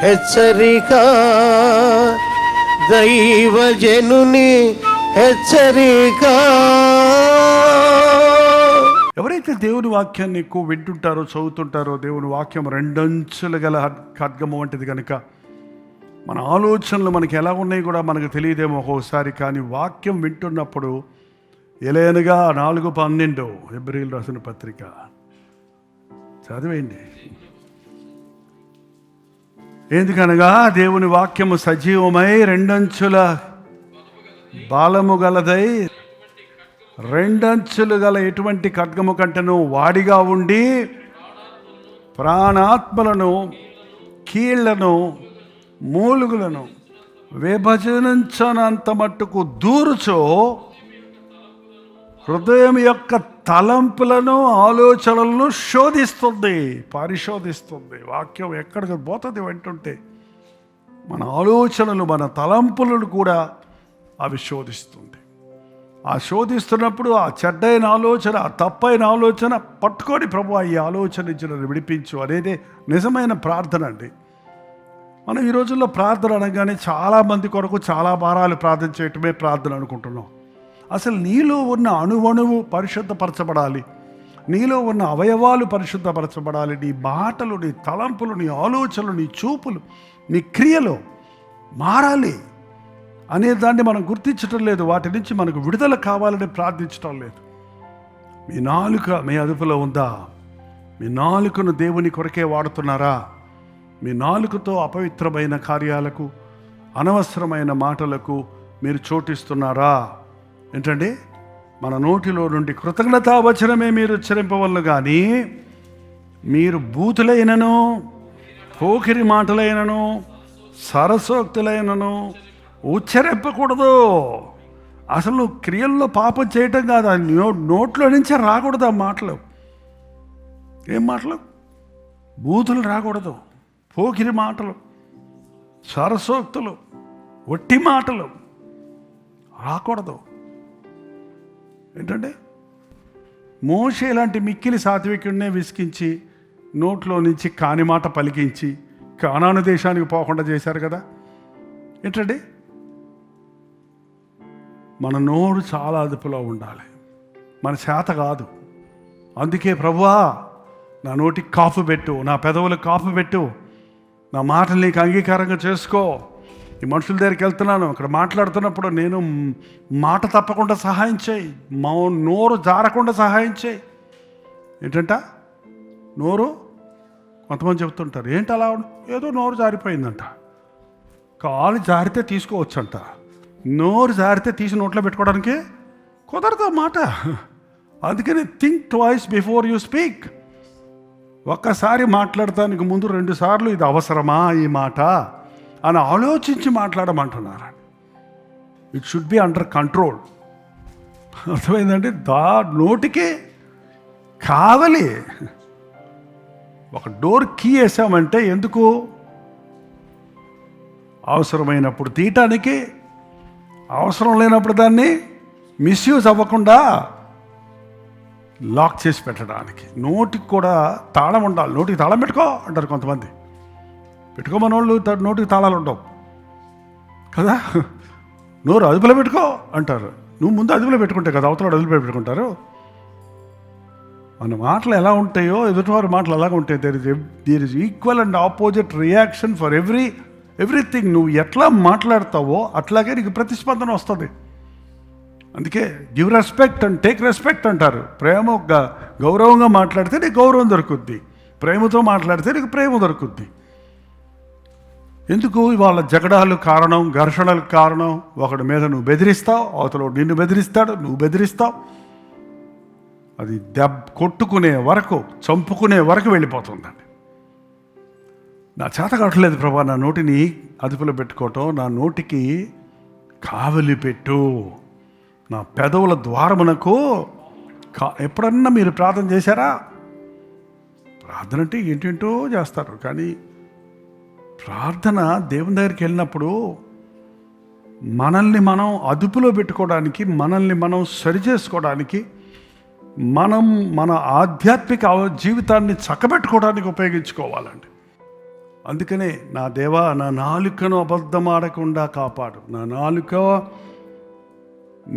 హెచ్చరిక, దైవజనుని హెచ్చరిక. ఎవరైతే దేవుని వాక్యాన్ని ఎక్కువ వింటుంటారో, చదువుతుంటారో, దేవుని వాక్యం రెండంచులు గల ఖడ్గము వంటిది కనుక మన ఆలోచనలు మనకి ఎలా ఉన్నాయి కూడా మనకు తెలియదేమో ఒక్కోసారి. కానీ వాక్యం వింటున్నప్పుడు ఎలయనగా 4:12 హెబ్రీయులు రాసిన పత్రిక చదివేయండి. ఎందుకనగా దేవుని వాక్యము సజీవమై రెండంచుల బాలము గలదై, రెండంచులు గల ఎటువంటి ఖడ్గము కంటేను వాడిగా ఉండి ప్రాణాత్మలను, కీళ్లను, మూలుగులను విభజించనంత మట్టుకు దూరుచో హృదయం యొక్క తలంపులను, ఆలోచనలను శోధిస్తుంది, పరిశోధిస్తుంది. వాక్యం ఎక్కడికి పోతుంది వింటుంటే మన ఆలోచనలు, మన తలంపులను కూడా అవి శోధిస్తుంది. ఆ శోధిస్తున్నప్పుడు ఆ చెడ్డైన ఆలోచన, ఆ తప్పైన ఆలోచన పట్టుకొని ప్రభువా ఈ ఆలోచన నుంచి నన్ను విడిపించు అనేది నిజమైన ప్రార్థన అండి. మనం ఈ రోజుల్లో ప్రార్థన అనగానే చాలామంది కొరకు చాలా భారాలు ప్రార్థన చేయటమే ప్రార్థన అనుకుంటున్నాం. అసలు నీలో ఉన్న అణువణువు పరిశుద్ధపరచబడాలి, నీలో ఉన్న అవయవాలు పరిశుద్ధపరచబడాలి. నీ మాటలు, నీ తలంపులు, నీ ఆలోచనలు, నీ చూపులు, నీ క్రియలు మారాలి అనే దాన్ని మనం గుర్తించటం లేదు. వాటి నుంచి మనకు విడుదల కావాలని ప్రార్థించటం లేదు. మీ నాలుక మీ అదుపులో ఉందా? మీ నాలుకను దేవుని కొరకే వాడుతున్నారా? మీ నాలుకతో అపవిత్రమైన కార్యాలకు, అనవసరమైన మాటలకు మీరు చోటిస్తున్నారా? ఏంటండి, మన నోటిలో నుండి కృతజ్ఞతావచనమే మీరు ఉచ్చరింపవలను, కానీ మీరు బూతులైనను, పోకిరి మాటలైనను, సరసోక్తులైనను ఉచ్చరింపకూడదు. అసలు నువ్వు క్రియల్లో పాపం చేయటం కాదు, నోట్లో నుంచే రాకూడదు ఆ మాటలు. ఏం మాటలు? బూతులు రాకూడదు, పోకిరి మాటలు, సరసోక్తులు, ఒట్టి మాటలు రాకూడదు. ఏంటంటే మోషే లాంటి మిక్కిలి సాత్వికుడినే విసికించి నోట్లో నుంచి కాని మాట పలికించి కానాను దేశానికి పోకుండా చేశారు కదా. ఏంటండి, మన నోరు చాలా అదుపులో ఉండాలి. మన చేత కాదు. అందుకే ప్రభువా నా నోటికి కాపు పెట్టు, నా పెదవులకు కాపు పెట్టు, నా మాటలు నీకు అంగీకారంగా చేసుకో. ఈ మనుషుల దగ్గరికి వెళ్తున్నాను, అక్కడ మాట్లాడుతున్నప్పుడు నేను మాట తప్పకుండా సహాయం చేయి, నోరు జారకుండా సహాయం చేయి. ఏంటంట నోరు, కొంతమంది చెప్తుంటారు ఏంటి అలా ఏదో నోరు జారిపోయిందంట. కాలు జారితే తీసుకోవచ్చంట, నోరు జారితే తీసి నోట్లో పెట్టుకోవడానికి కుదరదు మాట. అందుకని think twice before you speak. ఒక్కసారి మాట్లాడటానికి ముందు 2 సార్లు ఇది అవసరమా ఈ మాట అని ఆలోచించి మాట్లాడమంటున్నారు. It should be under control. అర్థమైందండి? నోటికి కావాలి. ఒక డోర్ కీ వేసామంటే ఎందుకు? అవసరమైనప్పుడు తీయటానికి, అవసరం లేనప్పుడు దాన్ని మిస్యూజ్ అవ్వకుండా లాక్ చేసి పెట్టడానికి. నోటికి కూడా తాళం ఉండాలి. నోటికి తాళం పెట్టుకో అంటారు కొంతమంది. పెట్టుకోమని వాళ్ళు నోటికి తాళాలు ఉండవు కదా. నోరు అదుపులో పెట్టుకో అంటారు. నువ్వు ముందు అదుపులో పెట్టుకుంటే కదా అవతల అదుపులో పెట్టుకుంటారు. మన మాటలు ఎలా ఉంటాయో ఎదుటివారి మాటలు అలాగ ఉంటాయి. There is equal and opposite reaction for everything. నువ్వు ఎట్లా మాట్లాడతావో అట్లాగే నీకు ప్రతిస్పందన వస్తుంది. అందుకే give respect and take respect అంటారు. గౌరవంగా మాట్లాడితే నీకు గౌరవం దొరుకుద్ది, ప్రేమతో మాట్లాడితే నీకు ప్రేమ దొరుకుద్ది. ఎందుకు ఇవాళ జగడాలు కారణం, ఘర్షణలకు కారణం? ఒకడి మీద నువ్వు బెదిరిస్తావు, అవతల నిన్ను బెదిరిస్తాడు, నువ్వు బెదిరిస్తావు. అది కొట్టుకునే వరకు, చంపుకునే వరకు వెళ్ళిపోతుందండి. నా చేత కావట్లేదు ప్రభా నా నోటిని అదుపులో పెట్టుకోవటం. నా నోటికి కావలి పెట్టు, నా పెదవుల ద్వారమునకు. ఎప్పుడన్నా మీరు ప్రార్థన చేశారా? ప్రార్థన అంటే ఏంటేంటో చేస్తారు, కానీ ప్రార్థన దేవుని దగ్గరికి వెళ్ళినప్పుడు మనల్ని మనం అదుపులో పెట్టుకోవడానికి, మనల్ని మనం సరిచేసుకోవడానికి, మన ఆధ్యాత్మిక జీవితాన్ని చక్కబెట్టుకోవడానికి ఉపయోగించుకోవాలండి. అందుకనే నా దేవా, నా నాలుకను అబద్ధమాడకుండా కాపాడు, నా నాలుక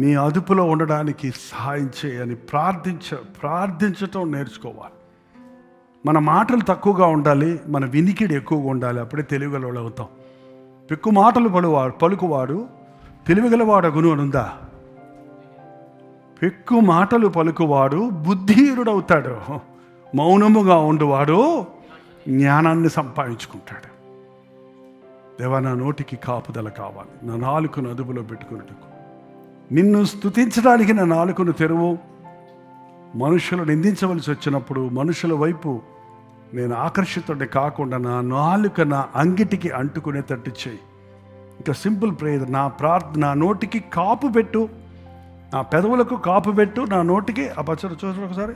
నీ అదుపులో ఉండడానికి సహాయం చేయని ప్రార్థించటం నేర్చుకోవాలి. మన మాటలు తక్కువగా ఉండాలి, మన వినికిడి ఎక్కువగా ఉండాలి. అప్పుడే తెలివిగలవాడు అవుతాం. పెక్కు మాటలు పలుకువాడు తెలివిగలవాడగును అనుందా? పెక్కు మాటలు పలుకువాడు బుద్ధిహీనుడవుతాడు, మౌనముగా ఉండువాడు జ్ఞానాన్ని సంపాదించుకుంటాడు. దేవా, నా నోటికి కాపుదల కావాలి, నా నాలుకను అదుపులో పెట్టుకున్నట్టుకు. నిన్ను స్తుతించడానికి నా నాలుకను తెరువు. మనుషులు నిందించవలసి వచ్చినప్పుడు మనుషుల వైపు నేను ఆకర్షితుడిని కాకుండా నా నాలుక నా అంగిటికి అంటుకునేటట్టు చేయి. ఇంకా సింపుల్ ప్రేయర్. నా నోటికి కాపు పెట్టు, నా పెదవులకు కాపు పెట్టు, నా నోటికి చూసారు ఒకసారి,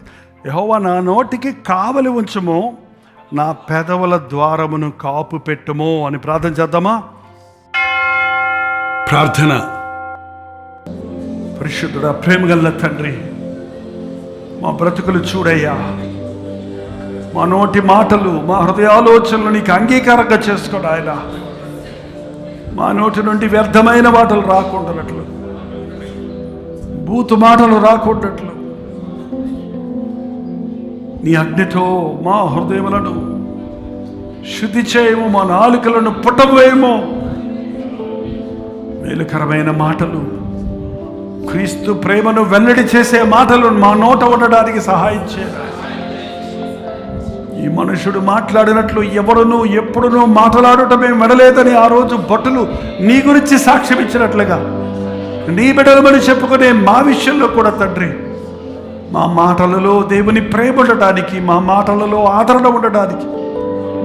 యెహోవా నా నోటికి కావలి ఉంచుము, నా పెదవుల ద్వారమును కాపు పెట్టుము అని ప్రార్థన చేద్దామా? ప్రార్థన. పరిశుద్ధుడా, ప్రేమగల తండ్రి, మా బ్రతుకులు చూడయ్యా. మా నోటి మాటలు, మా హృదయాలోచనలు నీకు అంగీకారంగా చేసుకోడు ఆయన. మా నోటి నుండి వ్యర్థమైన మాటలు రాకుండానట్లు, బూతు మాటలు రాకుండాట్లు నీ అగ్నితో మా హృదయములను శుద్ధి చేయము, మా నాలుకలను పుట్టవేయము. మేలుకరమైన మాటలు, క్రీస్తు ప్రేమను వెల్లడి చేసే మాటలు మా నోట ఉండడానికి సహాయం చేయాలి. ఈ మనుషుడు మాట్లాడినట్లు ఎవడునూ ఎప్పుడునూ మాట్లాడటమే మెడలేదని ఆ రోజు భటులు నీ గురించి సాక్ష్యం ఇచ్చినట్లుగా నీ బిడ్డలమని చెప్పుకునే మా విషయంలో కూడా తండ్రి, మా మాటలలో దేవుని ప్రేమ ఉండడానికి, మా మాటలలో ఆదరణ ఉండడానికి,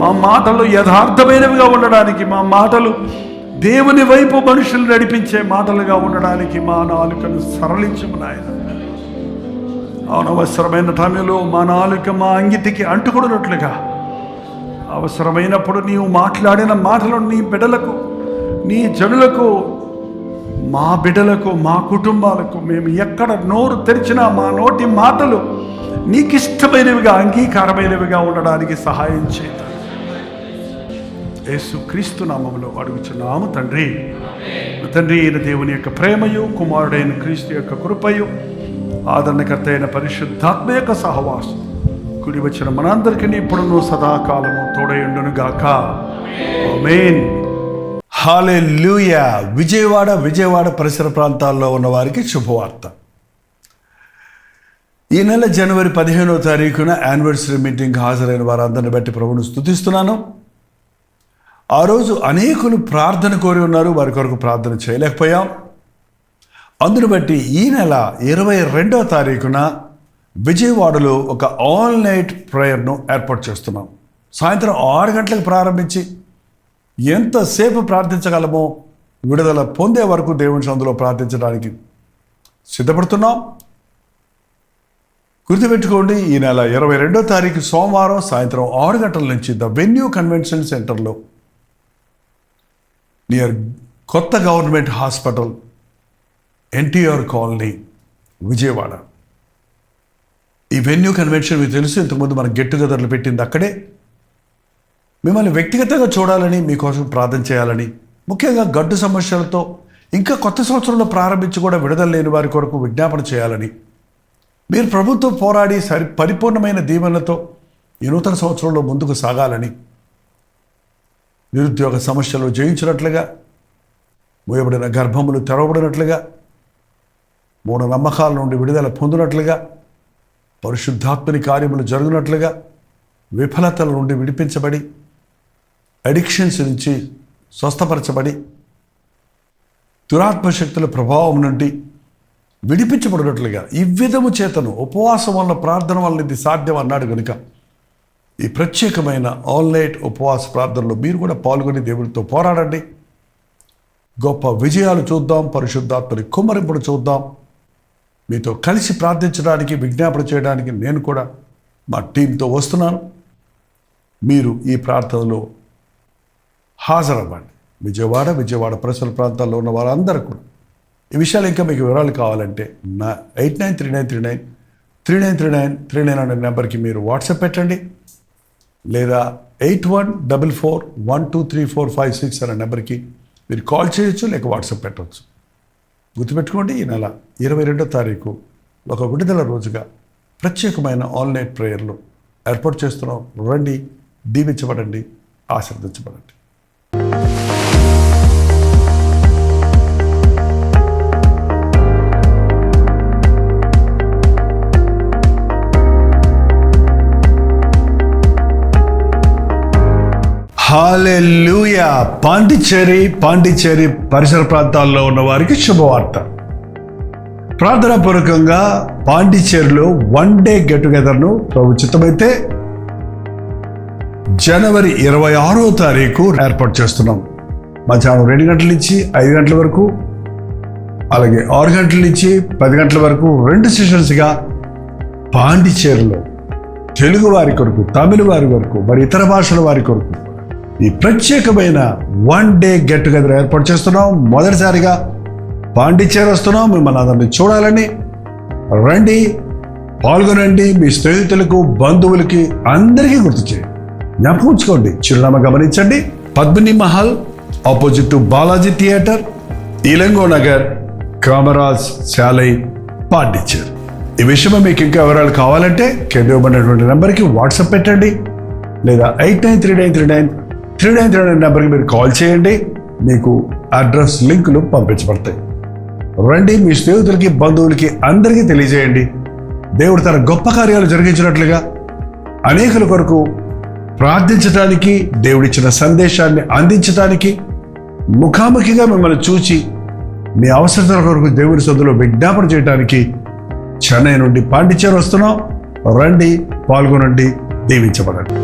మా మాటలు యథార్థమైనవిగా ఉండడానికి, మా మాటలు దేవుని వైపు మనుషులు నడిపించే మాటలుగా ఉండడానికి మా నాలుకను సరళించము నాయన. అవసరమైన సమయంలో మా నాలుక మా అంగిటికి అంటుకున్నట్లుగా, అవసరమైనప్పుడు నీవు మాట్లాడిన మాటలు నీ బిడ్డలకు, నీ జనులకు, మా బిడ్డలకు, మా కుటుంబాలకు, మేము ఎక్కడ నోరు తెరిచినా మా నోటి మాటలు నీకిష్టమైనవిగా, అంగీకారమైనవిగా ఉండడానికి సహాయం చేయాలి. యేసు క్రీస్తు నామములో అడుగుచున్నాము తండ్రి. తండ్రి అయిన దేవుని యొక్క ప్రేమయు, కుమారుడైన క్రీస్తు యొక్క కృపయు, ఆదరణకర్త అయిన పరిశుద్ధాత్మ యొక్క సహవాసం కుడి వచ్చిన మనందరికీ ఇప్పుడును సదాకాలము తోడయుండును గాక. ఆమేన్. హల్లెలూయా. విజయవాడ పరిసర ప్రాంతాల్లో ఉన్న వారికి శుభవార్త. ఈ నెల జనవరి 15వ తారీఖున యానివర్సరీ మీటింగ్ హాజరైన వారందరిని బట్టి ప్రభువును స్తుతిస్తున్నాను. ఆ రోజు అనేకులు ప్రార్థన కోరి ఉన్నారు, వారి కొరకు ప్రార్థన చేయలేకపోయాం. అందును బట్టి ఈ నెల 22వ తారీఖున విజయవాడలో ఒక ఆల్ నైట్ ప్రేయర్ను ఏర్పాటు చేస్తున్నాం. సాయంత్రం 6 గంటలకు ప్రారంభించి ఎంతసేపు ప్రార్థించగలమో విడుదల పొందే వరకు దేవుని సన్నిధిలో ప్రార్థించడానికి సిద్ధపడుతున్నాం. గుర్తుపెట్టుకోండి, ఈ నెల 22వ తారీఖు సోమవారం సాయంత్రం 6 గంటల నుంచి ద వెన్యూ కన్వెన్షన్ సెంటర్లో నియర్ కొత్త government hospital, NTR colony, Vijayawada. ఈ వెన్యూ కన్వెన్షన్ మీకు తెలుసు, ఇంతకుముందు మనం గెట్ టుగెదర్లు పెట్టింది అక్కడే. మిమ్మల్ని వ్యక్తిగతంగా చూడాలని, మీకోసం ప్రార్థన చేయాలని, ముఖ్యంగా గడ్డు సమస్యలతో ఇంకా కొత్త సంవత్సరంలో ప్రారంభించి కూడా విడుదల లేని వారి కొరకు విజ్ఞాపన చేయాలని, మీరు ప్రభుత్వం పోరాడి పరిపూర్ణమైన దీవెనలతో ఈ నూతన సంవత్సరంలో ముందుకు సాగాలని, నిరుద్యోగ సమస్యలు జయించినట్లుగా, మూయబడిన గర్భములు తెరవబడినట్లుగా, మూఢనమ్మకాల నుండి విడుదల పొందినట్లుగా, పరిశుద్ధాత్మని కార్యములు జరుగునట్లుగా, విఫలతల నుండి విడిపించబడి, అడిక్షన్స్ నుంచి స్వస్థపరచబడి, దురాత్మ శక్తుల ప్రభావం నుండి విడిపించబడినట్లుగా, ఈ విధము చేతను ఉపవాసం వల్ల, ప్రార్థన వల్ల ఇది సాధ్యం అన్నాడు కనుక ఈ ప్రత్యేకమైన ఆల్ నైట్ ఉపవాస ప్రార్థనలో మీరు కూడా పాల్గొని దేవుడితో పోరాడండి. గొప్ప విజయాలు చూద్దాం, పరిశుద్ధాత్మని కుమ్మరింపుడు చూద్దాం. మీతో కలిసి ప్రార్థించడానికి, విజ్ఞాపన చేయడానికి నేను కూడా మా టీంతో వస్తున్నాను. మీరు ఈ ప్రార్థనలో హాజరవ్వండి. విజయవాడ పరిసర ప్రాంతాల్లో ఉన్న వారందరూ కూడా. ఈ విషయాలు ఇంకా మీకు వివరాలు కావాలంటే నా 8939393939 అనే నెంబర్కి మీరు వాట్సాప్ పెట్టండి. లేదా 8144123456 అనే నెంబర్కి మీరు కాల్ చేయొచ్చు, లేక వాట్సాప్ పెట్టవచ్చు. గుర్తుపెట్టుకోండి, ఈ నెల 22వ తారీఖు ఒక విడుదల రోజుగా ప్రత్యేకమైన ఆన్లైన్ ప్రేయర్లు ఏర్పాటు చేస్తున్నాం. రండి, దీవించబడండి, ఆశీర్వదించబడండి. హల్లెలూయా! పాండిచ్చేరి పరిసర ప్రాంతాల్లో ఉన్న వారికి శుభవార్త. ప్రార్థనాపూర్వకంగా పాండిచ్చేరిలో 1 డే గెట్ టుగెదర్ను ప్రభు చిత్తమైతే జనవరి 26వ తారీఖు ఏర్పాటు చేస్తున్నాం. మధ్యాహ్నం 2 గంటల నుంచి 5 గంటల వరకు, అలాగే 6 గంటల నుంచి 10 గంటల వరకు 2 సెషన్స్గా పాండిచ్చేరిలో తెలుగు వారి కొరకు, తమిళ వారి కొరకు, మరి ఇతర భాషల వారి కొరకు ఈ ప్రత్యేకమైన 1 డే గెట్ టుగెదర్ ఏర్పాటు చేస్తున్నాం. మొదటిసారిగా పాండిచ్చేరి వస్తున్నాం. మిమ్మల్ని అందరినీ చూడాలని రండి, పాల్గొనండి. మీ స్నేహితులకు, బంధువులకి అందరికీ గుర్తు చేయండి. జ్ఞాపకం ఉంచుకోండి, చిరునామా గమనించండి. Padmini Mahal opposite to Balaji theatre, Ilango Nagar, Kamaraj Salai, Pondicherry. ఈ విషయమై మీకు ఇంకా వివరాలు కావాలంటే కింద ఇవ్వబడినటువంటి నెంబర్కి వాట్సాప్ పెట్టండి, లేదా 89393939 నెంబర్కి మీరు కాల్ చేయండి. మీకు అడ్రస్ లింకులు పంపించబడతాయి. రండి, మీ స్నేహితులకి, బంధువులకి అందరికీ తెలియజేయండి. దేవుడు తన గొప్ప కార్యాలు జరిగించినట్లుగా అనేకుల కొరకు ప్రార్థించడానికి, దేవుడిచ్చిన సందేశాన్ని అందించడానికి, ముఖాముఖిగా మిమ్మల్ని చూచి మీ అవసరతల కొరకు దేవుడి సొంతలో విజ్ఞాపన చేయడానికి చెన్నై నుండి పాండిచ్చేరి వస్తున్నాం. రండి, పాల్గొనండి, దీవించబడండి.